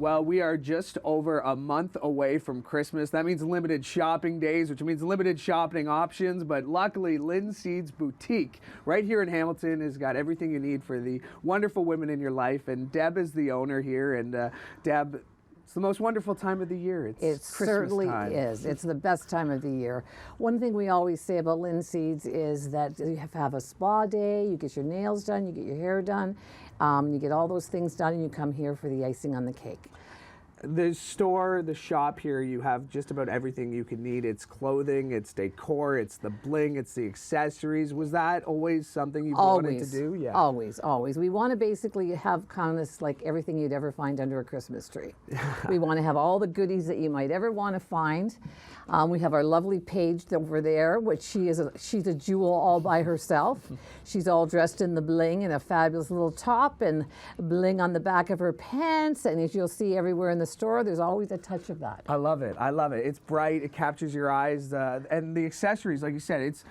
Well, we are just over a month away from Christmas. That means limited shopping days, which means limited shopping options. But luckily, LINSEED'S Boutique right here in Hamilton has got everything you need for the wonderful women in your life. And Deb is the owner here. And Deb, it's the most wonderful time of the year. It Christmas certainly time. is. It's the best time of the year. One thing we always say about LINSEED'S is that you have a spa day, you get your nails done, you get your hair done, you get all those things done, and you come here for the icing on the cake. The store, the shop here, you have just about everything you can need. It's clothing, it's decor, it's the bling, it's the accessories. Was that always something you wanted to do? Yeah. Always, always. We want to basically have kind of this, like everything you'd ever find under a Christmas tree. We want to have all the goodies that you might ever want to find. We have our lovely Paige over there, which she's a jewel all by herself. She's all dressed in the bling and a fabulous little top and bling on the back of her pants. And as you'll see everywhere in the store, there's always a touch of that. I love it. I love it. It's bright. It captures your eyes. And the accessories, like you said, it's.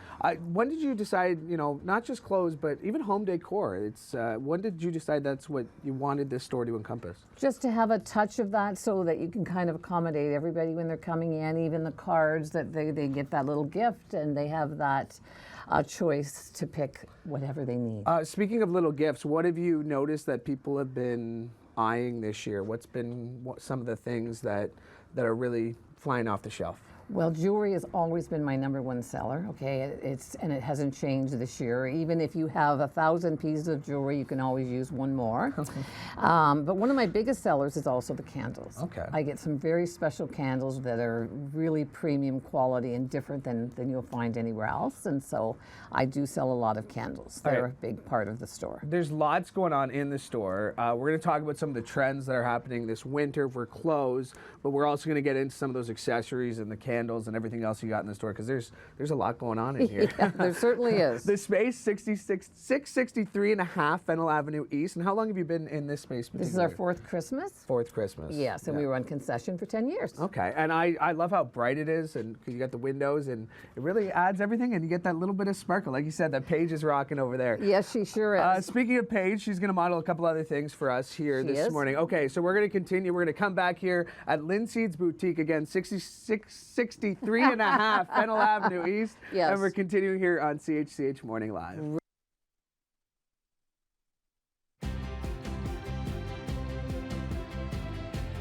When did you decide? You know, not just clothes, but even home decor. It's. When did you decide that's what you wanted this store to encompass? Just to have a touch of that, so that you can kind of accommodate everybody when they're coming in, even the cards that they get that little gift, and they have that choice to pick whatever they need. Speaking of little gifts, what have you noticed that people have been eyeing this year? What's been some of the things that are really flying off the shelf? Well, jewelry has always been my #1 seller. Okay, and it hasn't changed this year. Even if you have 1,000 pieces of jewelry, you can always use one more. But one of my biggest sellers is also the candles. Okay. I get some very special candles that are really premium quality and different than you'll find anywhere else. And so I do sell a lot of candles. They're a big part of the store. There's lots going on in the store. We're going to talk about some of the trends that are happening this winter for clothes, but we're also going to get into some of those accessories and the candles and everything else you got in the store, because there's a lot going on in here. Yeah, there certainly is. The space, 663.5 Fennell Avenue East. And how long have you been in this space? This is our 4th Christmas. 4th Christmas. Yes, and we were on concession for 10 years. Okay, and I love how bright it is, and because you got the windows, and it really adds everything, and you get that little bit of sparkle. Like you said, that Paige is rocking over there. Yes, she sure is. Speaking of Paige, she's going to model a couple other things for us here this morning. Okay, so we're going to continue. We're going to come back here at LINSEED'S Boutique again, 63.5 Fennell Avenue East. Yes. And we're continuing here on CHCH Morning Live.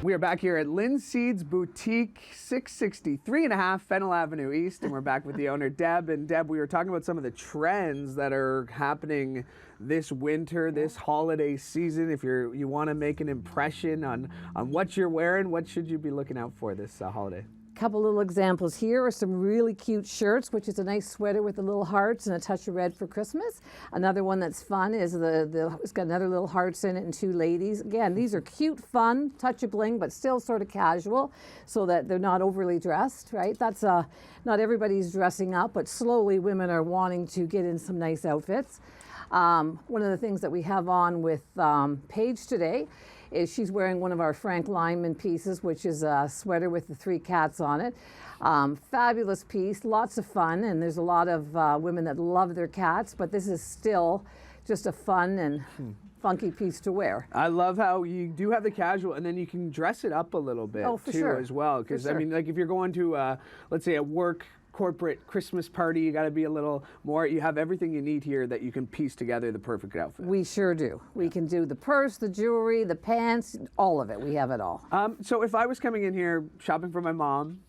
We are back here at LINSEED'S Boutique, 663.5 Fennell Avenue East, and we're back with the owner, Deb. And Deb, we were talking about some of the trends that are happening this winter, this holiday season. If you want to make an impression on what you're wearing, what should you be looking out for this holiday? Couple little examples here are some really cute shirts, which is a nice sweater with the little hearts and a touch of red for Christmas. Another one that's fun is it's got another little hearts in it and 2 ladies. Again, these are cute, fun, touch of bling, but still sort of casual, so that they're not overly dressed, right? That's not everybody's dressing up, but slowly women are wanting to get in some nice outfits. One of the things that we have on with Paige today is she's wearing one of our Frank Lyman pieces, which is a sweater with the 3 cats on it. Fabulous piece, lots of fun, and there's a lot of women that love their cats, but this is still just a fun and funky piece to wear. I love how you do have the casual, and then you can dress it up a little bit too as well. Because I mean, like if you're going to, let's say, a corporate Christmas party, you got to be a little more. You have everything you need here that you can piece together the perfect outfit. We sure do. We can do the purse, the jewelry, the pants, all of it. We have it all. So if I was coming in here shopping for my mom,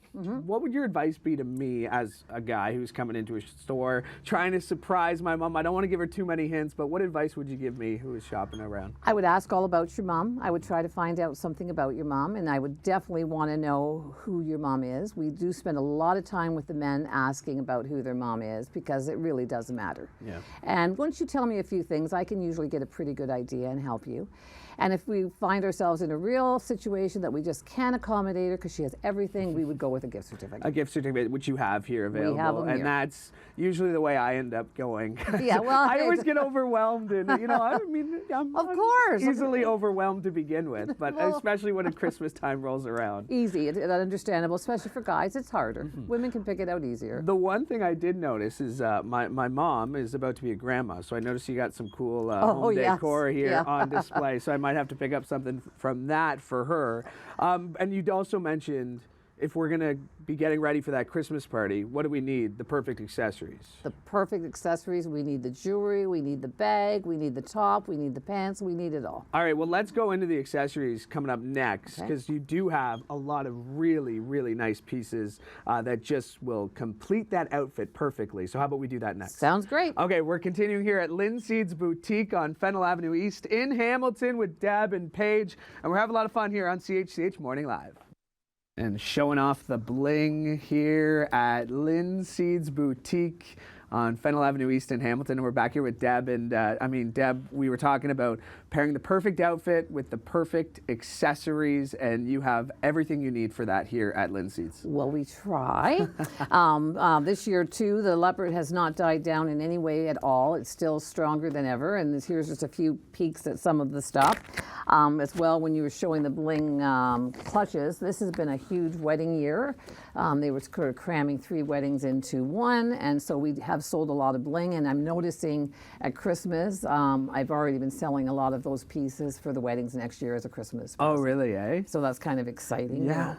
what would your advice be to me as a guy who's coming into a store trying to surprise my mom? I don't want to give her too many hints, but what advice would you give me who is shopping around? I would ask all about your mom. I would try to find out something about your mom, and I would definitely want to know who your mom is. We do spend a lot of time with the men asking about who their mom is, because it really does matter. Yeah. And once you tell me a few things, I can usually get a pretty good idea and help you. And if we find ourselves in a real situation that we just can't accommodate her because she has everything, we would go with a gift certificate. A gift certificate, which you have here available. We have them and here. That's usually the way I end up going. Yeah, well, I always get overwhelmed, and you know, I mean, I'm easily overwhelmed to begin with, but especially when Christmas time rolls around. Easy, understandable, especially for guys. It's harder. Women can pick it out easier. The one thing I did notice is my mom is about to be a grandma, so I noticed you got some cool home decor here on display. So I might have to pick up something from that for her. And you'd also mentioned, if we're going to be getting ready for that Christmas party, what do we need? The perfect accessories. The perfect accessories. We need the jewelry, we need the bag, we need the top, we need the pants, we need it all. All right, well, let's go into the accessories coming up next, because you do have a lot of really, really nice pieces that just will complete that outfit perfectly. So how about we do that next? Sounds great. Okay, we're continuing here at LINSEED'S Boutique on Fennell Avenue East in Hamilton with Deb and Paige, and we're having a lot of fun here on CHCH Morning Live. And showing off the bling here at LINSEED'S Boutique on Fennell Avenue East in Hamilton. And we're back here with Deb. And Deb, we were talking about pairing the perfect outfit with the perfect accessories, and you have everything you need for that here at LINSEED'S. Well, we try. This year, too, the leopard has not died down in any way at all. It's still stronger than ever. And here's just a few peeks at some of the stuff. As well, when you were showing the bling clutches, this has been a huge wedding year. They were sort of cramming 3 weddings into one, and so we have sold a lot of bling. And I'm noticing at Christmas, I've already been selling a lot of those pieces for the weddings next year as a Christmas present. Oh, really, eh? So that's kind of exciting. Yeah.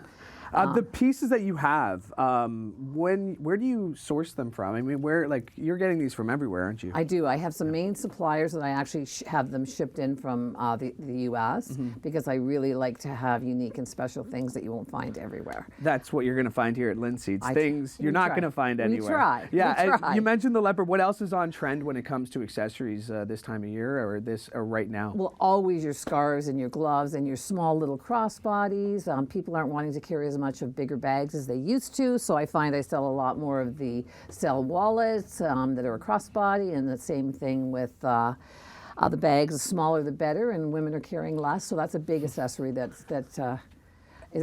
The pieces that you have, where do you source them from? I mean, you're getting these from everywhere, aren't you? I do. I have some main suppliers that I actually have them shipped in from the U.S. Because I really like to have unique and special things that you won't find everywhere. That's what you're going to find here at LINSEED'S. Things you're not going to find anywhere. We try. Yeah, we try. You mentioned the leopard. What else is on trend when it comes to accessories this time of year or right now? Well, always your scarves and your gloves and your small little crossbodies. People aren't wanting to carry as much of bigger bags as they used to, so I find I sell a lot more of the wallets that are a crossbody, and the same thing with the bags. The smaller the better, and women are carrying less, so that's a big accessory that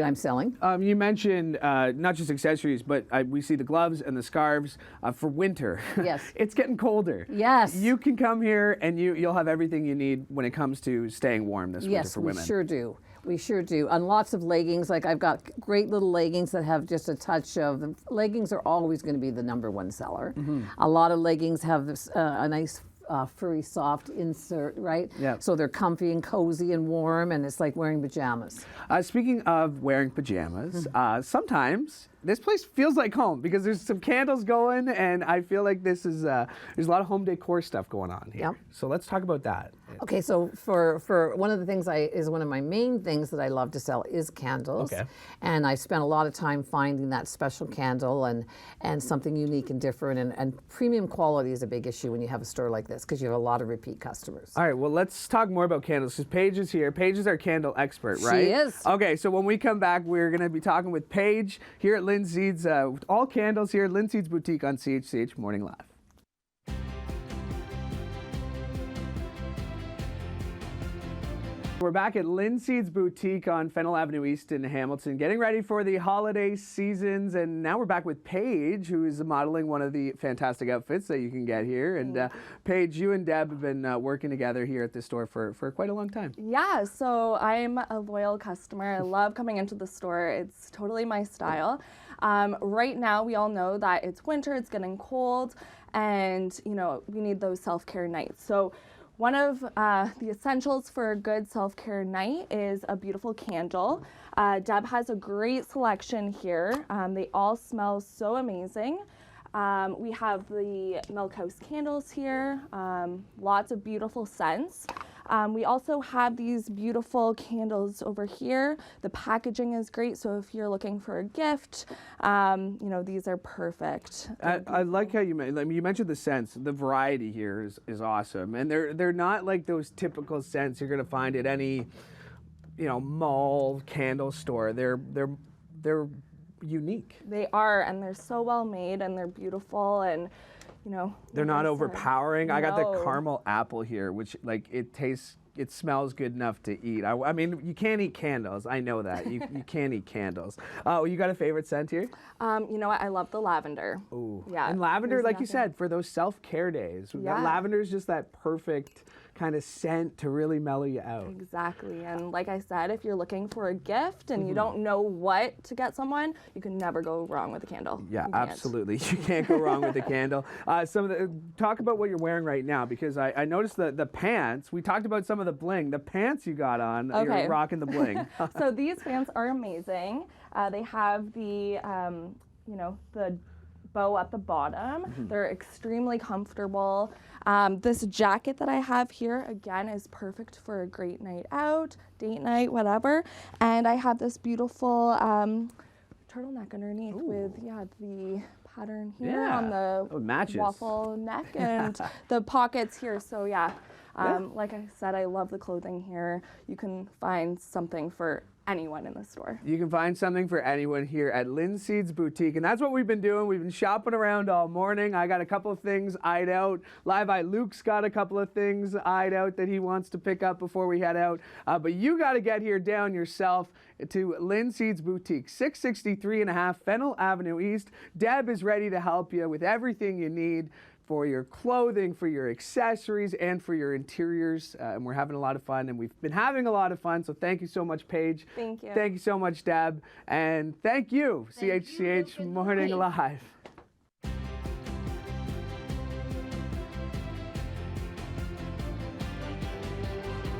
I'm selling. You mentioned not just accessories, but we see the gloves and the scarves for winter. Yes. It's getting colder. Yes. You can come here and you'll have everything you need when it comes to staying warm this winter for women. Yes, we sure do. We sure do. And lots of leggings. Like I've got great little leggings that have just a touch of them. Leggings are always going to be the #1 seller. A lot of leggings have this, a nice furry, soft insert, right? Yeah. So they're comfy and cozy and warm, and it's like wearing pajamas. Speaking of wearing pajamas, sometimes this place feels like home because there's some candles going, and I feel like there's a lot of home decor stuff going on here. Yep. So let's talk about that. Okay, so for one of the things is one of my main things that I love to sell is candles. Okay. And I spent a lot of time finding that special candle and something unique and different, and premium quality is a big issue when you have a store like this because you have a lot of repeat customers. All right, well, let's talk more about candles because Paige is here. Paige is our candle expert, right? She is. Okay, so when we come back, we're going to be talking with Paige here at LINSEED'S, all candles here at LINSEED'S Boutique on CHCH Morning Live. We're back at LINSEED'S Boutique on Fennell Avenue East in Hamilton, getting ready for the holiday seasons. And now we're back with Paige, who is modeling one of the fantastic outfits that you can get here. And Paige, you and Deb have been working together here at this store for quite a long time. Yeah, so I'm a loyal customer. I love coming into the store. It's totally my style. Right now, we all know that it's winter, it's getting cold, and we need those self-care nights. So one of the essentials for a good self-care night is a beautiful candle. Deb has a great selection here. They all smell so amazing. We have the Milk House candles here, lots of beautiful scents. We also have these beautiful candles over here. The packaging is great, so if you're looking for a gift, these are perfect. I like how you mentioned the scents. The variety here is awesome, and they're not like those typical scents you're gonna find at any, mall candle store. They're unique. They are, and they're so well made, and they're beautiful, and they're not overpowering. No. I got the caramel apple here, which it smells good enough to eat. I mean, you can't eat candles. I know that. You can't eat candles. Oh, you got a favorite scent here? You know what? I love the lavender. Ooh. Yeah. And lavender, like you said, for those self-care days. Yeah. Lavender is just that perfect kind of scent to really mellow you out. Exactly. And like I said, if you're looking for a gift and you don't know what to get someone, you can never go wrong with a candle. Yeah, You can't. absolutely. You can't go wrong with a candle. Talk about what you're wearing right now, because I noticed the pants. We talked about some of the bling. The pants you got on, Okay. you're rocking the bling. So these pants are amazing. They have the, the bow at the bottom. They're extremely comfortable. This jacket that I have here, again, is perfect for a great night out, date night, whatever. And I have this beautiful turtleneck underneath with, the pattern here on the matches. waffle neck and the pockets here. So like I said, I love the clothing here. You can find something for anyone in the store. You can find something for anyone here at LINSEED'S Boutique, and that's what we've been doing. We've been shopping around all morning. I got a couple of things eyed out. Live Eye Luke's got a couple of things eyed out that he wants to pick up before we head out. But you got to get here down yourself to LINSEED'S Boutique, 663.5 Fennell Avenue East. Deb is ready to help you with everything you need for your clothing, for your accessories, and for your interiors. And we're having a lot of fun, and we've been having a lot of fun. So thank you so much, Paige. Thank you. Thank you so much, Deb. And thank you, CHCH Morning Live.